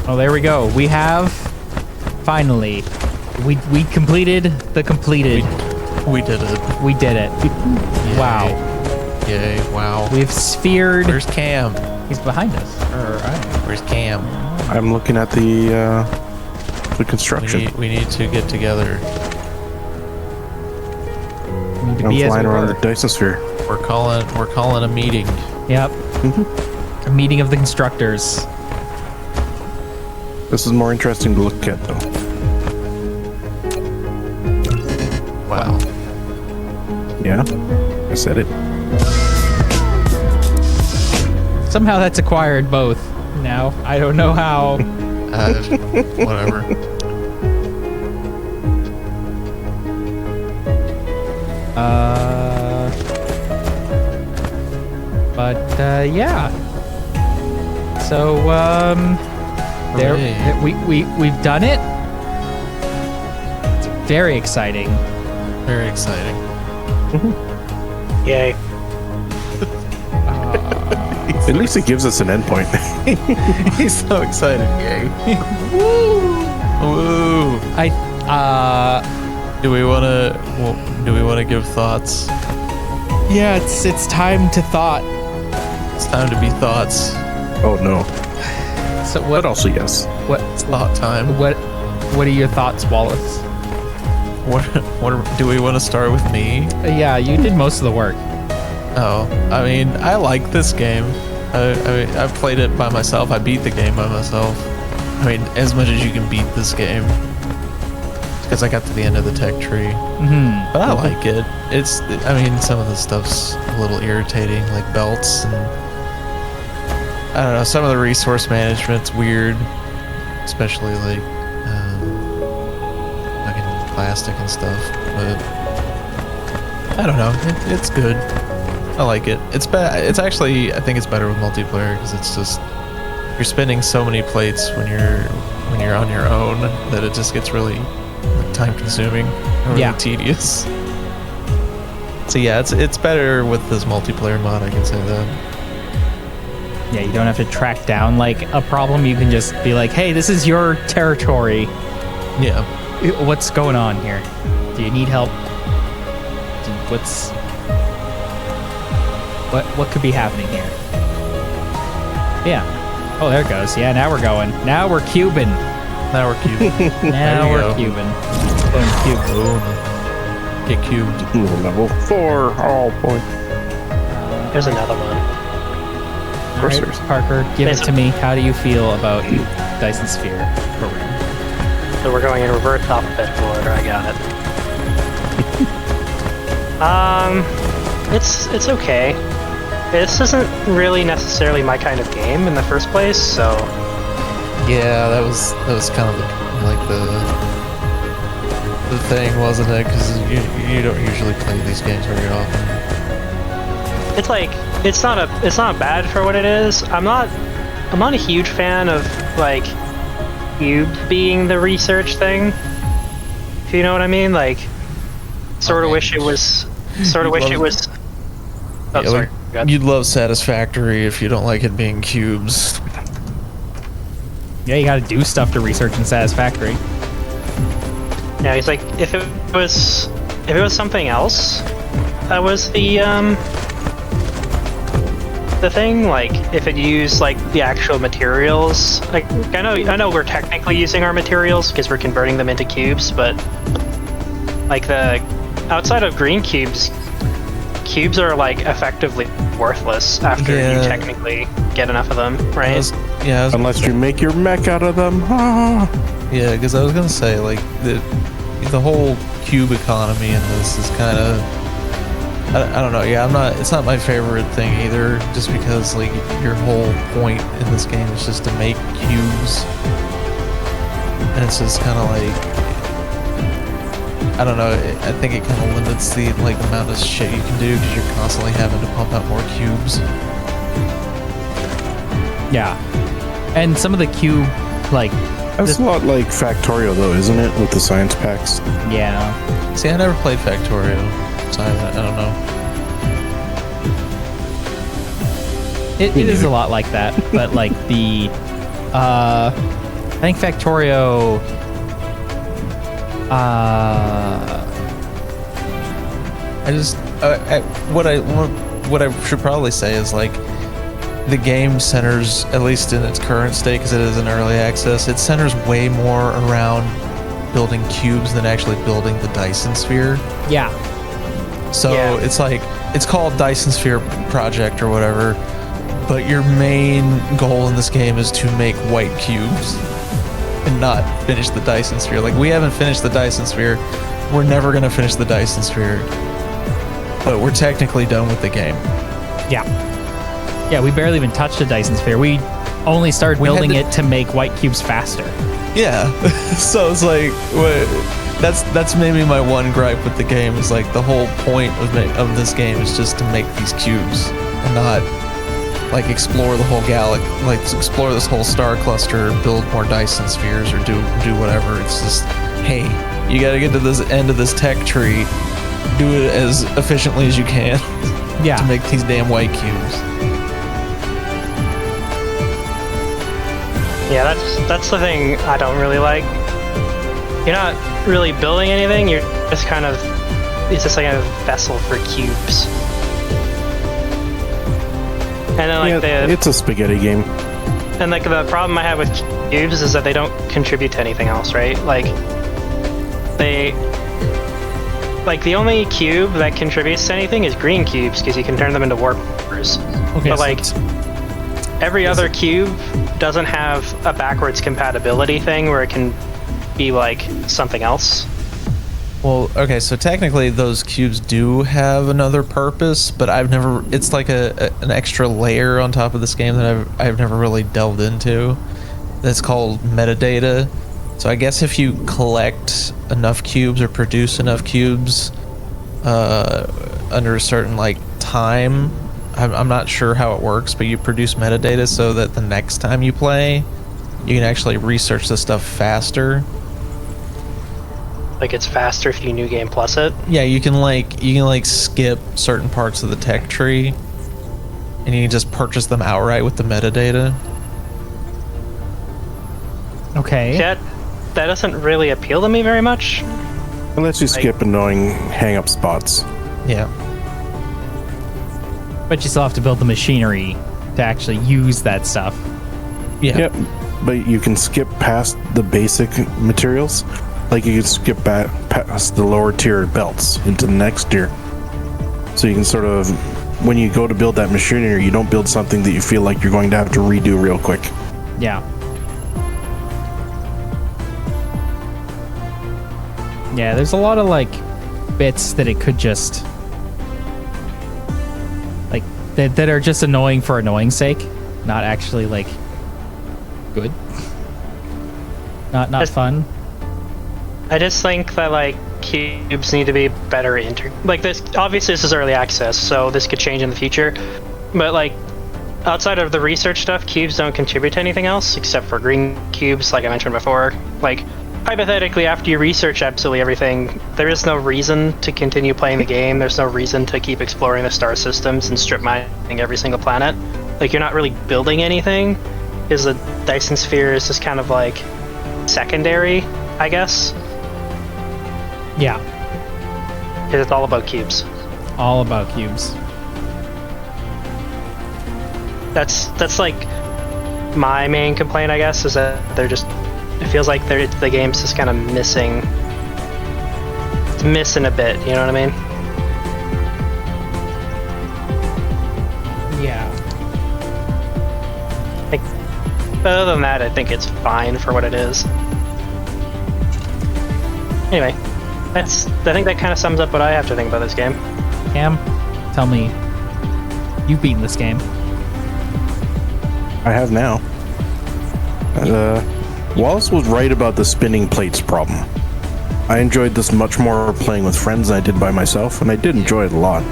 Oh, there we go. We have finally we completed the completed. We did it. We did it. Yay. Wow. Yay! Wow. We've sphered. Where's Cam? He's behind us. Or I don't know. Where's Cam? I'm looking at the construction. We need to get together. We need to I'm be as flying we around were. the Dyson Sphere. We're calling a meeting. Yep. A meeting of the constructors. This is more interesting to look at, though. Wow. Yeah, I said it. Somehow that's acquired both now. I don't know how. Whatever. Yeah. So, there we've done it. It's very exciting. Very exciting. Yay. At least it gives us an endpoint. He's so excited. Yay. Woo! Woo! Do we want to give thoughts? Yeah, it's time to thought. It's time to be thoughts. Oh no. So But what also yes. It's thought time. what are your thoughts, Wallace? What do we want to start with me? Yeah, you did most of the work. Oh, I mean, I like this game. I played it by myself. I beat the game by myself. I mean, as much as you can beat this game. Because I got to the end of the tech tree. Mm-hmm. But I like it. I mean, some of the stuff's a little irritating, like belts and I don't know, some of the resource management's weird. Especially like fucking plastic and stuff. But I don't know. It's good. I like it. It's actually, I think it's better with multiplayer because it's just you're spinning so many plates when you're on your own that it just gets really time consuming and really tedious. So yeah, it's better with this multiplayer mod, I can say that. Yeah, you don't have to track down like a problem. You can just be like, hey, this is your territory. Yeah. What's going on here? Do you need help? What could be happening here? Yeah. Oh, there it goes. Yeah, now we're going. Now we're cubing. Now we're cubing. Now we're cubing. Boom, cube. Boom. Get cubed. Level 4. Oh boy. There's another one. All right, there's- Parker, give it to me. How do you feel about Dyson Sphere Program? So we're going in reverse alphabetical order. I got it. It's okay. This isn't really necessarily my kind of game in the first place, so Yeah, that was kind of the thing, wasn't it? Because you don't usually play these games very often. it's like it's not bad for what it is. I'm not a huge fan of like cube being the research thing. If you know what I mean, like sort of wish it was. Sort of wish it was. Oh, Yeah, sorry. like, you'd love Satisfactory if you don't like it being cubes. Yeah, you got to do stuff to research in Satisfactory. Yeah, he's like, if it was something else, that was the thing. Like, if it used like the actual materials. Like, I know we're technically using our materials because we're converting them into cubes, but like the outside of green cubes are like effectively worthless after you technically get enough of them, right? Unless you make your mech out of them. Yeah, because I was gonna say like the whole cube economy in this is kind of I don't know. Yeah, it's not my favorite thing either. Just because like your whole point in this game is just to make cubes, and it's just kind of like I don't know. I think it kind of limits the like amount of shit you can do because you're constantly having to pump out more cubes. Yeah, and some of the cube like That's a lot like Factorio, though, isn't it? With the science packs. yeah. See, I never played Factorio, so I don't know. It is a lot like that, but like the I think Factorio. What I should probably say is like the game centers, at least in its current state, because it is in early access, it centers way more around building cubes than actually building the Dyson Sphere. Yeah. So Yeah. it's like, it's called Dyson Sphere Project or whatever, but your main goal in this game is to make white cubes and not finish the Dyson Sphere. Like, we haven't finished the Dyson Sphere. We're never going to finish the Dyson Sphere, but we're technically done with the game. Yeah. Yeah, we barely even touched the Dyson Sphere. We only started building it to make white cubes faster. Yeah. So it's like, that's maybe my one gripe with the game, is like the whole point of this game is just to make these cubes and not like explore the whole galaxy, like explore this whole star cluster, build more Dyson spheres, or do whatever. It's just, hey, you got to get to this end of this tech tree, do it as efficiently as you can. Yeah. To make these damn white cubes. Yeah, that's the thing I don't really like. You're not really building anything. You're just kind of, it's just like a vessel for cubes. And then like it's a spaghetti game. And like the problem I have with cubes is that they don't contribute to anything else, right? Like the only cube that contributes to anything is green cubes, because you can turn them into warpers. Okay, but like every other cube doesn't have a backwards compatibility thing where it can be like something else. Well, okay, so technically those cubes do have another purpose, but it's like an extra layer on top of this game that I've never really delved into. That's called metadata. So I guess if you collect enough cubes or produce enough cubes under a certain like time, I'm not sure how it works, but you produce metadata so that the next time you play, you can actually research this stuff faster. Like it's faster if you New Game Plus it. Yeah, you can skip certain parts of the tech tree, and you can just purchase them outright with the metadata. Okay. That doesn't really appeal to me very much. Unless you skip annoying hang-up spots. Yeah. But you still have to build the machinery to actually use that stuff. Yeah. Yep. But you can skip past the basic materials. Like you can skip back past the lower tier belts into the next tier. So you can sort of, when you go to build that machinery, you don't build something that you feel like you're going to have to redo real quick. Yeah. Yeah, there's a lot of like bits that it could just like that are just annoying for annoying's sake, not actually like good. Not fun. I just think that like cubes need to be better like this. Obviously, this is early access, so this could change in the future. But like outside of the research stuff, cubes don't contribute to anything else except for green cubes, like I mentioned before. Like hypothetically, after you research absolutely everything, there is no reason to continue playing the game. There's no reason to keep exploring the star systems and strip mining every single planet. Like you're not really building anything, because the Dyson Sphere is just kind of like secondary, I guess. Yeah. Because it's all about cubes. All about cubes. That's like my main complaint, I guess, is that they're just, it feels like the game's just kind of missing. It's missing a bit, you know what I mean? Yeah. Like, other than that, I think it's fine for what it is. Anyway, I think that kind of sums up what I have to think about this game. Cam, tell me, you've beaten this game. I have now. Wallace was right about the spinning plates problem. I enjoyed this much more playing with friends than I did by myself, and I did enjoy it a lot.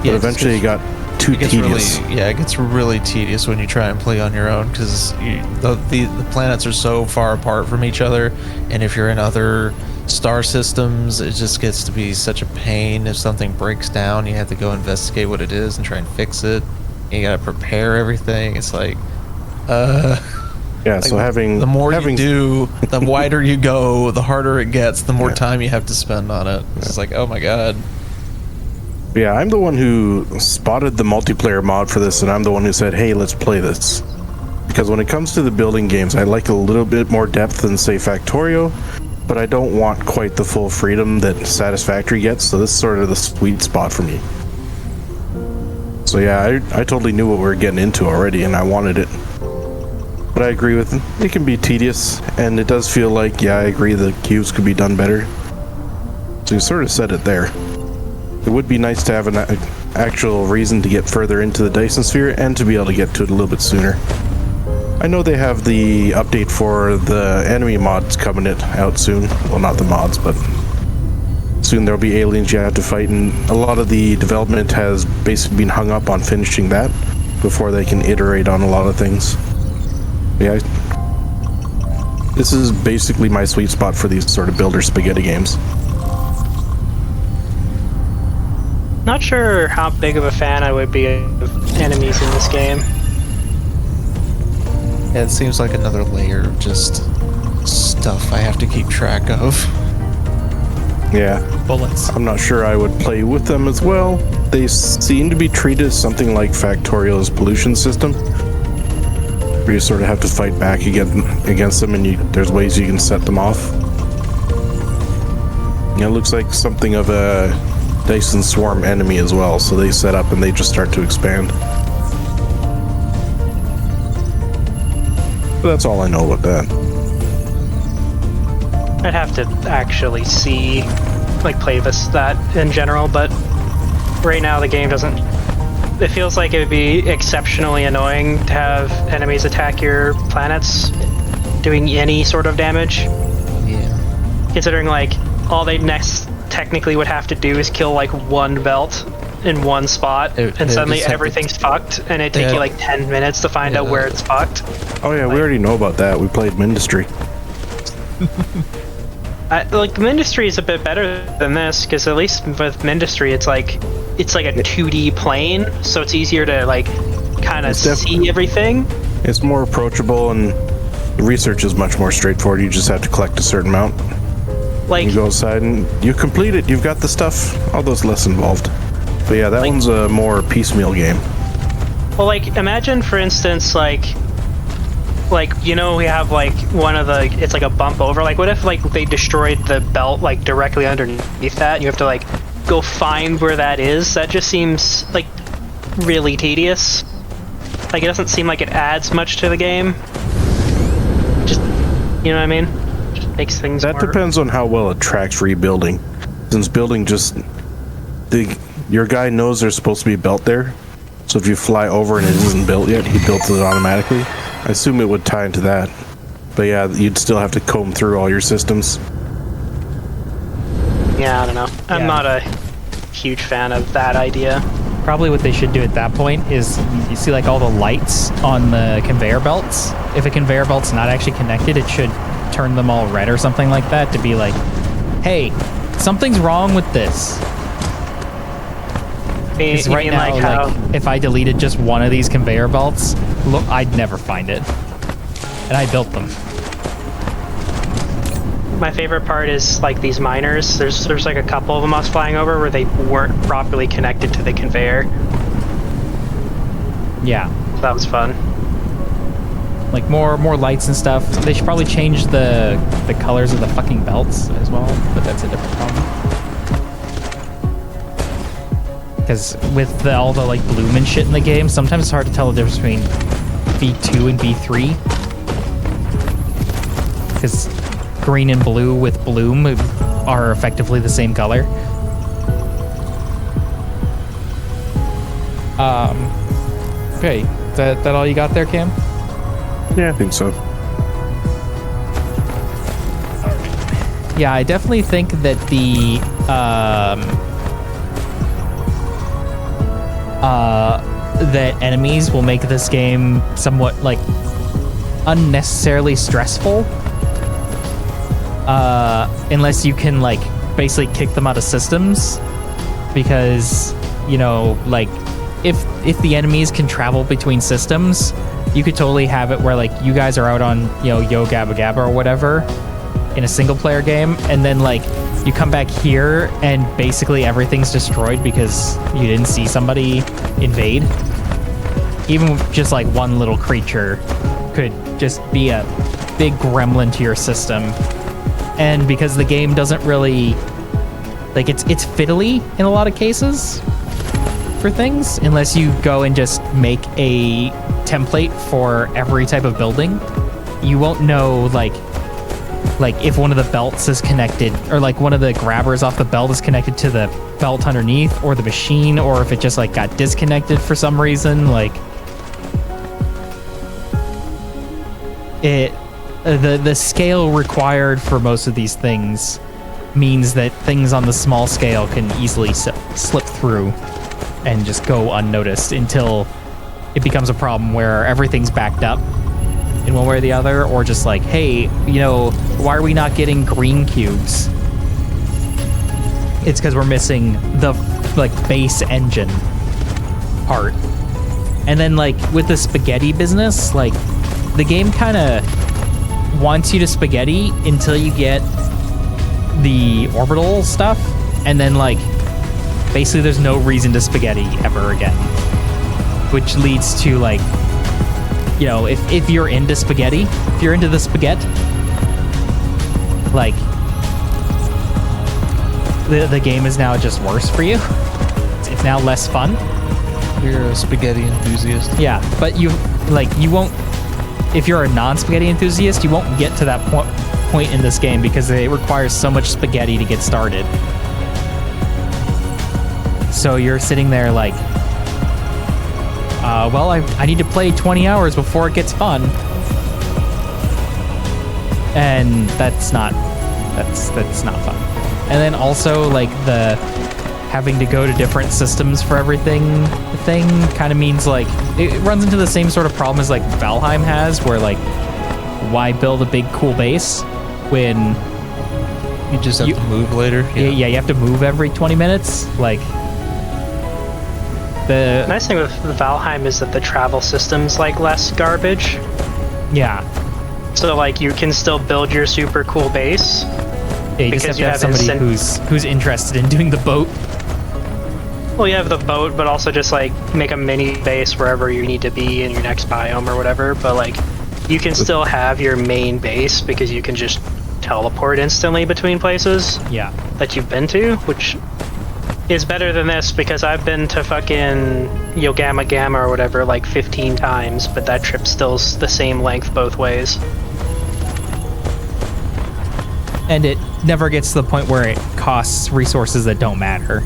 But eventually it got too tedious. It gets really tedious when you try and play on your own, because the planets are so far apart from each other, and if you're in other star systems, it just gets to be such a pain. If something breaks down, you have to go investigate what it is and try and fix it. You gotta prepare everything. It's like, Yeah, so having the more having, you do, the wider you go, the harder it gets, the more time you have to spend on it. It's like, oh my god. Yeah, I'm the one who spotted the multiplayer mod for this, and I'm the one who said, hey, let's play this. Because when it comes to the building games, I like a little bit more depth than, say, Factorio, but I don't want quite the full freedom that Satisfactory gets, so this is sort of the sweet spot for me. So yeah, I totally knew what we were getting into already, and I wanted it. But I agree with it. It can be tedious, and it does feel like, yeah, I agree, the cubes could be done better. So you sort of said it there. It would be nice to have an actual reason to get further into the Dyson Sphere, and to be able to get to it a little bit sooner. I know they have the update for the enemy mods coming out soon. Well, not the mods, but soon there'll be aliens you have to fight, and a lot of the development has basically been hung up on finishing that before they can iterate on a lot of things. Yeah, this is basically my sweet spot for these sort of builder spaghetti games. Not sure how big of a fan I would be of enemies in this game. Yeah, it seems like another layer of just stuff I have to keep track of. Yeah, Bullets. I'm not sure I would play with them as well. They seem to be treated as something like Factorial's pollution system, where you sort of have to fight back against them, and there's ways you can set them off. Yeah, it looks like something of a Dyson Swarm enemy as well, so they set up and they just start to expand. But that's all I know about that. I'd have to actually see, like, play that in general, but right now the game doesn't... It feels like it would be exceptionally annoying to have enemies attack your planets doing any sort of damage. Yeah. Considering, like, all they next technically would have to do is kill, like, one belt in one spot, and suddenly everything's fucked, and it'd take you, like, 10 minutes to find out where it's fucked. Oh yeah, we already know about that. We played Mindustry. Like, the Mindustry is a bit better than this, because at least with Mindustry, it's like a 2D plane, so it's easier to, like, kind of see everything. It's more approachable, and the research is much more straightforward. You just have to collect a certain amount. Like, you go outside and you complete it. You've got the stuff. All those less involved. But yeah, that one's a more piecemeal game. Well, like, imagine, for instance, like, you know, we have, like, one of the, it's like a bump over. Like, what if, like, they destroyed the belt, like, directly underneath that, and you have to, like, go find where that is? That just seems, like, really tedious. Like, it doesn't seem like it adds much to the game. Just, you know what I mean? Just makes things That more... depends on how well it tracks rebuilding. Since building just... your guy knows there's supposed to be a belt there, so if you fly over and it isn't built yet, he builds it automatically. I assume it would tie into that. But yeah, you'd still have to comb through all your systems. Yeah, I don't know. I'm not a huge fan of that idea. Probably what they should do at that point is, you see, like, all the lights on the conveyor belts? If a conveyor belt's not actually connected, it should turn them all red or something like that, to be like, hey, something's wrong with this. Because right now, like, if I deleted just one of these conveyor belts, look, I'd never find it. And I built them. My favorite part is, like, these miners. There's like a couple of them I was flying over where they weren't properly connected to the conveyor. Yeah. So that was fun. Like, more lights and stuff. They should probably change the colors of the fucking belts as well, but that's a different problem. Because with all the, like, bloom and shit in the game, sometimes it's hard to tell the difference between V2 and V3. Because green and blue with bloom are effectively the same color. Okay, is that all you got there, Cam? Yeah, I think so. Yeah, I definitely think that that enemies will make this game somewhat, like, unnecessarily stressful. Unless you can, like, basically kick them out of systems. Because, you know, like, if the enemies can travel between systems, you could totally have it where like you guys are out on, Yo Gabba Gabba or whatever in a single player game, and then like you come back here and basically everything's destroyed because you didn't see somebody invade. Even just like one little creature could just be a big gremlin to your system. And because the game doesn't really, like, it's fiddly in a lot of cases for things, unless you go and just make a template for every type of building. You won't know like if one of the belts is connected, or like one of the grabbers off the belt is connected to the belt underneath or the machine, or if it just like got disconnected for some reason. Like the scale required for most of these things means that things on the small scale can easily slip through and just go unnoticed until it becomes a problem where everything's backed up in one way or the other, or just like, hey, why are we not getting green cubes? It's because we're missing the like base engine part. And then like with the spaghetti business, like the game kind of wants you to spaghetti until you get the orbital stuff, and then like basically there's no reason to spaghetti ever again, which leads to like, if you're into spaghetti, if you're into the spaghetti, like the game is now just worse for you. It's now less fun. You're a spaghetti enthusiast. Yeah, but you won't, if you're a non-spaghetti enthusiast, you won't get to that point in this game because it requires so much spaghetti to get started. So you're sitting there like, well, I need to play 20 hours before it gets fun. And that's not fun. And then also like the having to go to different systems for everything thing kind of means like it runs into the same sort of problem as like Valheim has, where like why build a big cool base when you just have to move later. Yeah, you have to move every 20 minutes. Like the nice thing with Valheim is that the travel system's like less garbage. Yeah. So like you can still build your super cool base. Yeah, you just have to have somebody who's interested in doing the boat. Well, you have the boat, but also just like make a mini base wherever you need to be in your next biome or whatever. But like you can still have your main base because you can just teleport instantly between places. Yeah. That you've been to, which is better than this because I've been to fucking Yo Gamma Gamma or whatever like 15 times, but that trip's still the same length both ways. And it never gets to the point where it costs resources that don't matter.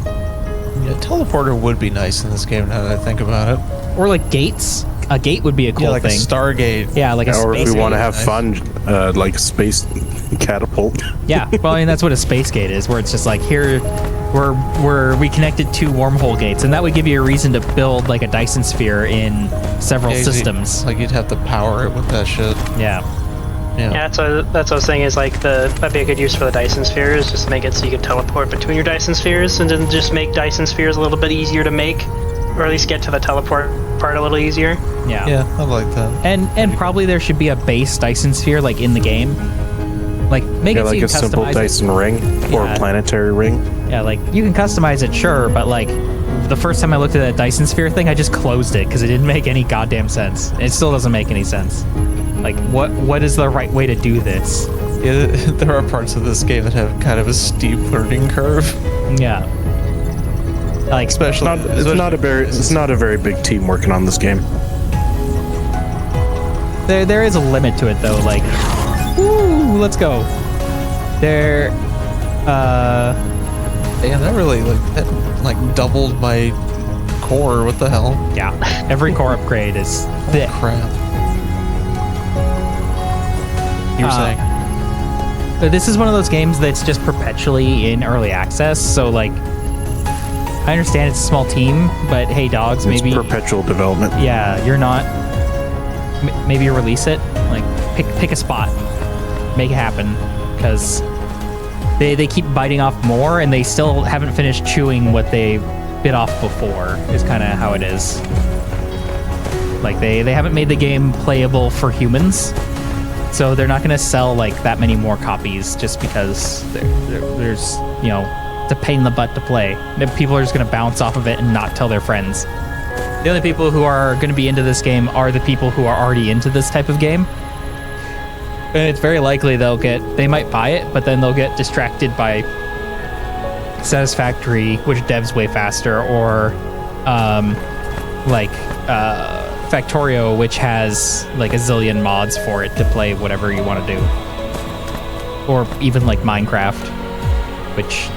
Yeah, teleporter would be nice in this game now that I think about it. Or like gates. A gate would be a cool like thing. A Stargate. Yeah, like a space Or if we gate. want to have fun, like space catapult. Yeah, well, I mean, that's what a space gate is, where it's just like, here, we connected 2 wormhole gates, and that would give you a reason to build like a Dyson Sphere in several systems. Like you'd have to power it with that shit. Yeah. Yeah, that's what I was saying is like that'd be a good use for the Dyson Sphere is just make it so you can teleport between your Dyson Spheres, and then just make Dyson Spheres a little bit easier to make, or at least get to the teleport part a little easier. Yeah. Yeah, I like that. And probably there should be a base Dyson Sphere like in the game. Like make it so like you a can simple customize Dyson it. ring or a planetary ring. Yeah, like you can customize it, sure, but like the first time I looked at that Dyson Sphere thing, I just closed it because it didn't make any goddamn sense. It still doesn't make any sense. Like, what is the right way to do this? Yeah, there are parts of this game that have kind of a steep learning curve. Yeah. Like, Especially, It's not a very big team working on this game. there is a limit to it though. Like, woo, let's go. Damn, that really like doubled my core. What the hell? Yeah. Every core upgrade is thick. Crap. You were saying? But this is one of those games that's just perpetually in early access, so like I understand it's a small team, but hey dogs, It's maybe perpetual development. yeah, you're not maybe release it, like pick a spot, make it happen, because they keep biting off more and they still haven't finished chewing what they bit off before is kind of how it is. Like they haven't made the game playable for humans, so they're not going to sell like that many more copies just because there's it's a pain in the butt to play. People are just going to bounce off of it and not tell their friends. The only people who are going to be into this game are the people who are already into this type of game. And it's very likely they might buy it, but then they'll get distracted by Satisfactory, which devs way faster, or Factorio, which has like a zillion mods for it to play whatever you want to do. Or even like Minecraft, which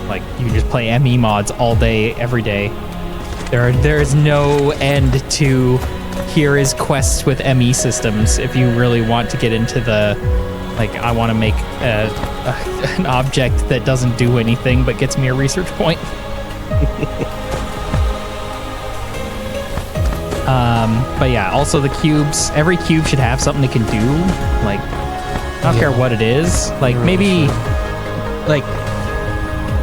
like you can just play ME mods all day, every day. There is no end to here is quests with ME systems if you really want to get into the I want to make an object that doesn't do anything but gets me a research point. But yeah, also the cubes. Every cube should have something it can do. Like, I don't care what it is. Like, maybe, like,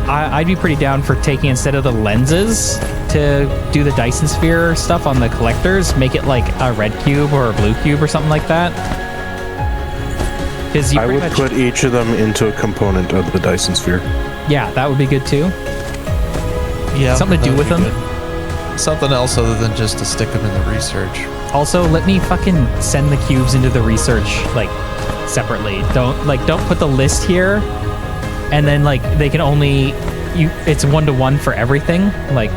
I'd be pretty down for taking, instead of the lenses to do the Dyson Sphere stuff on the collectors, make it like a red cube or a blue cube or something like that. I would put each of them into a component of the Dyson Sphere. Yeah, that would be good too. Yeah, something to do with them. Good. Something else other than just to stick them in the research. Also, let me fucking send the cubes into the research like separately. Don't put the list here, and then like they can only it's 1-to-1 for everything. Like,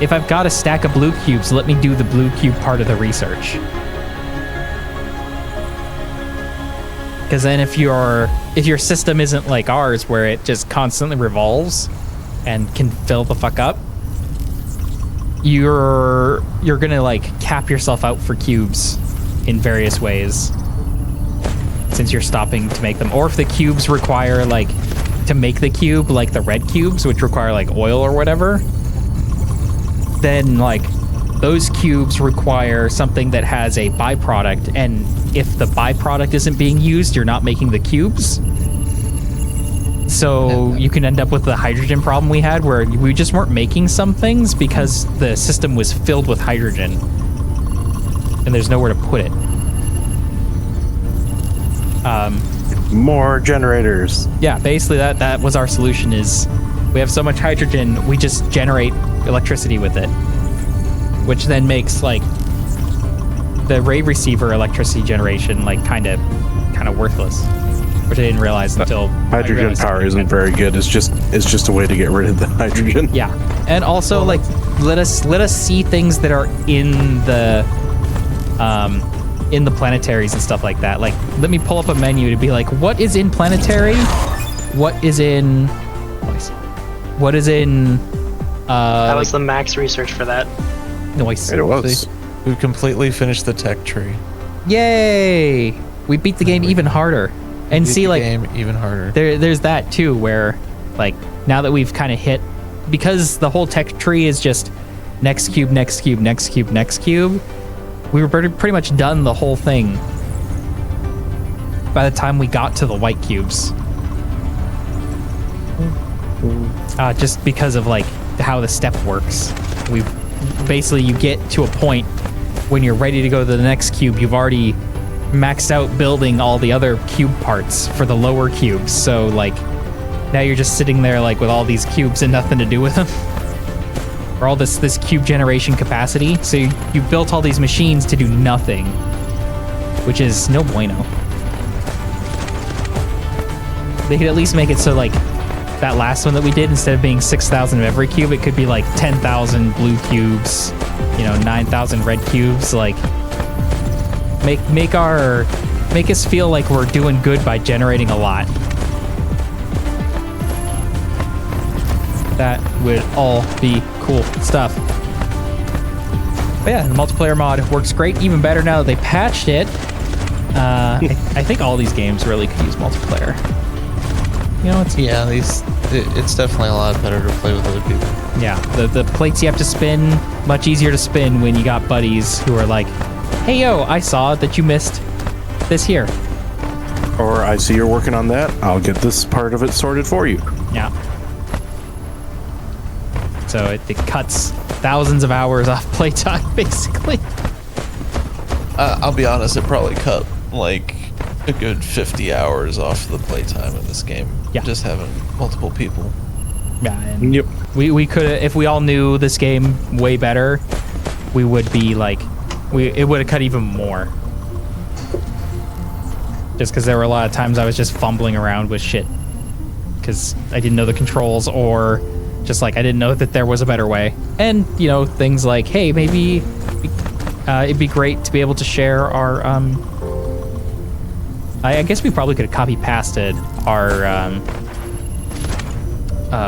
if I've got a stack of blue cubes, let me do the blue cube part of the research. Because then if your system isn't like ours, where it just constantly revolves and can fill the fuck up, you're gonna like cap yourself out for cubes in various ways, since you're stopping to make them. Or if the cubes require like to make the cube, like the red cubes, which require like oil or whatever, then like those cubes require something that has a byproduct, and if the byproduct isn't being used, you're not making the cubes. So you can end up with the hydrogen problem we had, where we just weren't making some things because the system was filled with hydrogen and there's nowhere to put it. More generators. Yeah, basically that was our solution. Is we have so much hydrogen, we just generate electricity with it, which then makes like the ray receiver electricity generation like kind of worthless, which I didn't realize until hydrogen power isn't very good. It's just a way to get rid of the hydrogen. Yeah, and also like let us see things that are in the planetaries and stuff like that. Like, let me pull up a menu to be like, what is in planetary? What is in? That was the max research for that. Noise. It was. See, we've completely finished the tech tree. Yay! We beat the game even harder. And see, like, game even harder. There's that too, where like now that we've kind of hit, because the whole tech tree is just next cube, next cube, next cube, next cube. We were pretty much done the whole thing by the time we got to the white cubes. Just because of like how the step works. You get to a point when you're ready to go to the next cube, you've already maxed out building all the other cube parts for the lower cubes. So like now you're just sitting there like with all these cubes and nothing to do with them. Or all this cube generation capacity. So you built all these machines to do nothing, which is no bueno. They could at least make it so like that last one that we did, instead of being 6,000 of every cube, it could be like 10,000 blue cubes, 9,000 red cubes. Like make us feel like we're doing good by generating a lot. That would all be cool stuff. But yeah, the multiplayer mod works great, even better now that they patched it. I think all these games really could use multiplayer. It's definitely a lot better to play with other people. Yeah, the plates you have to spin, much easier to spin when you got buddies who are like, hey yo, I saw that you missed this here. Or I see you're working on that, I'll get this part of it sorted for you. Yeah. So it cuts thousands of hours off playtime, basically. I'll be honest, it probably cut like a good 50 hours off the playtime of this game. Yeah. Just having multiple people. Yeah, and Yep. we could, if we all knew this game way better, we would be like, it would have cut even more. Just because there were a lot of times I was just fumbling around with shit because I didn't know the controls, or just like I didn't know that there was a better way. And you know, things like, hey, maybe it'd be great to be able to share our I guess we probably could have copy pasted our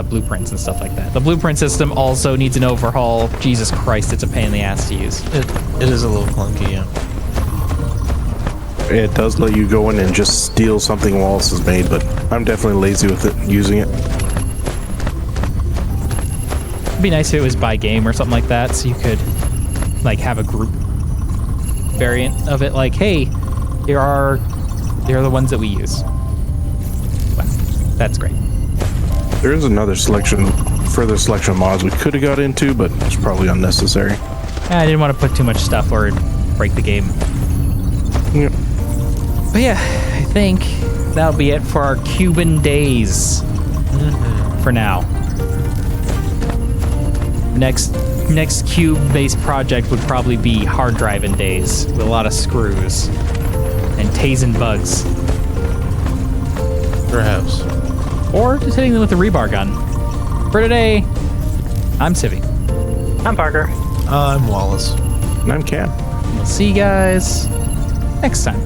blueprints and stuff like that. The blueprint system also needs an overhaul. Jesus Christ, it's a pain in the ass to use. It is a little clunky, yeah. It does let you go in and just steal something while else is made, but I'm definitely lazy with it, using it. It'd be nice if it was by game or something like that, so you could like have a group variant of it. Like, hey, here are the ones that we use. Wow, that's great. There is another further selection of mods we could have got into, but it's probably unnecessary. I didn't want to put too much stuff or break the game. Yep. But yeah, I think that'll be it for our Cuban days for now. Next cube-based project would probably be hard driving days with a lot of screws and tasing bugs. Perhaps. Or just hitting them with a rebar gun. For today, I'm Civvie. I'm Parker. I'm Wallace. And I'm Cam. We'll see you guys next time.